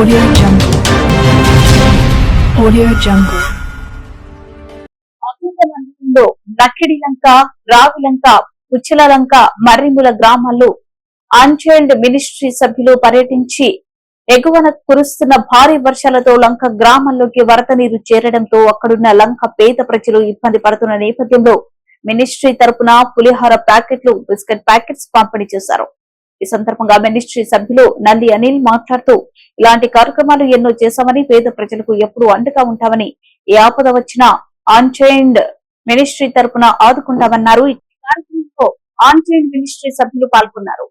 Audio Jungle. Audio Jungle. మండలంలో నక్కిడిలంక, రావిలంక, పుచ్చలలంక, మర్రిముల గ్రామాల్లో అన్చైల్డ్ ministry సభ్యులు పర్యటించి ఎగువన కురుస్తున్న భారీ వర్షాలతో లంక గ్రామాల్లోకి వరద నీరు చేరడంతో అక్కడున్న లంక పేద ప్రజలు ఇబ్బంది పడుతున్న నేపథ్యంలో మినిస్ట్రీ తరపున పులిహోర ప్యాకెట్లు, బిస్కెట్ ప్యాకెట్స్ పంపిణీ చేశారు. ఈ సందర్భంగా మినిస్ట్రీ సభ్యులు నల్లి అనిల్ మాట్లాడుతూ ఇలాంటి కార్యక్రమాలు ఎన్నో చేశామని, పేద ప్రజలకు ఎప్పుడూ అండగా ఉంటామని, ఏ ఆపద వచ్చినా అన్చైల్డ్ మినిస్ట్రీ తరపున ఆదుకుంటామన్నారు. ఈ కార్యక్రమంలో అన్చైల్డ్ మినిస్ట్రీ సభ్యులు పాల్గొన్నారు.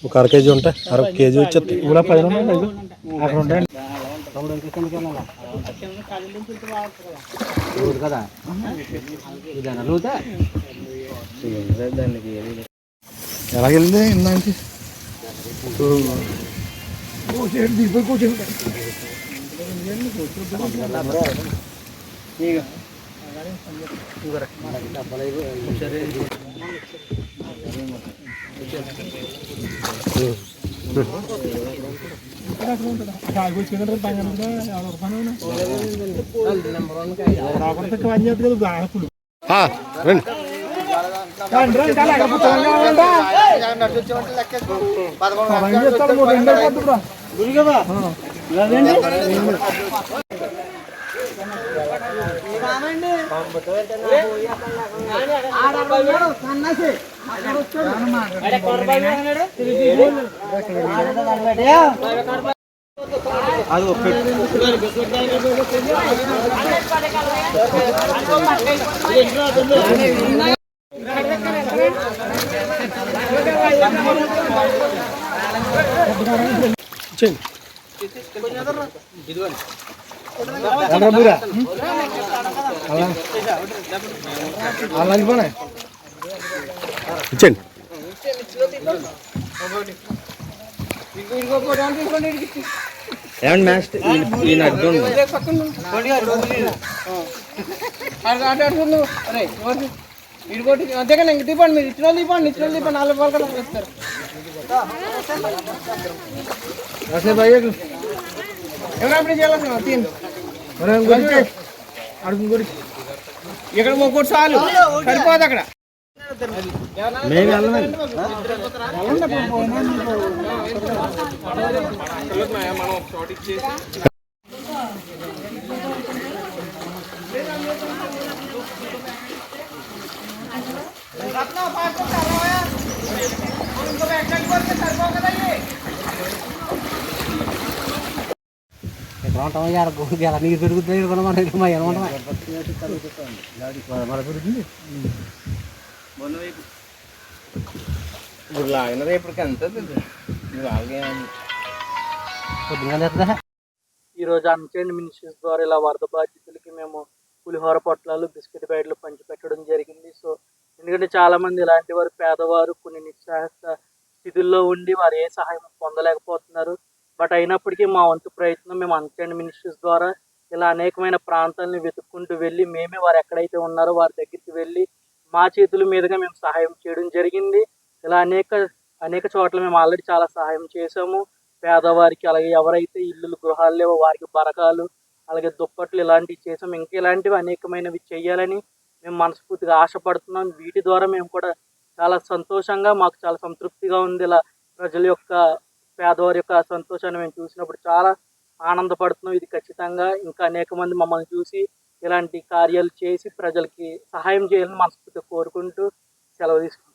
ఒక అర కేజీ ఉంటాయి, అర కేజీ వచ్చేది కూడా 10 అక్కడ ఉంటాయి కదా. ఎలాగెళ్ళింది ఇందానికి ఇచ్చండి. ఏమండి మ్యాచ్ ఈయన అడ్డు ఇదిగోటి అంతేగానే ఇంక తీపండి, మీరు ఇచ్చిన తీపండి, 4 రూపాయలు కదా చెప్తారు. ఎవరైనా చేయాలి తీన్ అడుగు గురించి ఇక్కడ మొక్కటి చాలు సరిపోదు. అక్కడ నీకు పెరుగుతుంది ఈరోజు అన్చైల్డ్ మినిస్ట్రీస్ ద్వారా ఇలా వరద బాధితులకి మేము పులిహోర పొట్లాలు, బిస్కెట్ ప్యాకెట్లు పంచిపెట్టడం జరిగింది. సో ఎందుకంటే చాలా మంది ఇలాంటి వారు పేదవారు కొన్ని నిస్సహాయ స్థితుల్లో ఉండి వారు ఏ సహాయం పొందలేకపోతున్నారు. బట్ అయినప్పటికీ మా వంతు ప్రయత్నం మేము అన్చైల్డ్ మినిస్ట్రీస్ ద్వారా ఇలా అనేకమైన ప్రాంతాలను వెతుక్కుంటూ వెళ్ళి మేమే వారు ఎక్కడైతే ఉన్నారో వారి దగ్గరికి వెళ్ళి మా చేతుల మీదుగా మేము సహాయం చేయడం జరిగింది. ఇలా అనేక చోట్ల మేము ఆల్రెడీ చాలా సహాయం చేసాము పేదవారికి. అలాగే ఎవరైతే ఇల్లులు, గృహాలు లేవో వారికి బరకాలు, అలాగే దుప్పట్లు ఇలాంటివి చేసాము. ఇంకా ఇలాంటివి అనేకమైనవి చేయాలని మేము మనస్ఫూర్తిగా ఆశపడుతున్నాం. వీటి ద్వారా మేము కూడా చాలా సంతోషంగా, మాకు చాలా సంతృప్తిగా ఉంది. ఇలా ప్రజల యొక్క, పేదవారి యొక్క సంతోషాన్ని మేము చూసినప్పుడు చాలా ఆనందపడుతున్నాం. ఇది ఖచ్చితంగా ఇంకా అనేక మంది మమ్మల్ని చూసి ఇలాంటి కార్యాలు చేసి ప్రజలకి సహాయం చేయాలని మనస్ఫూర్తిగా కోరుకుంటూ సెలవు తీసుకుంటున్నాం.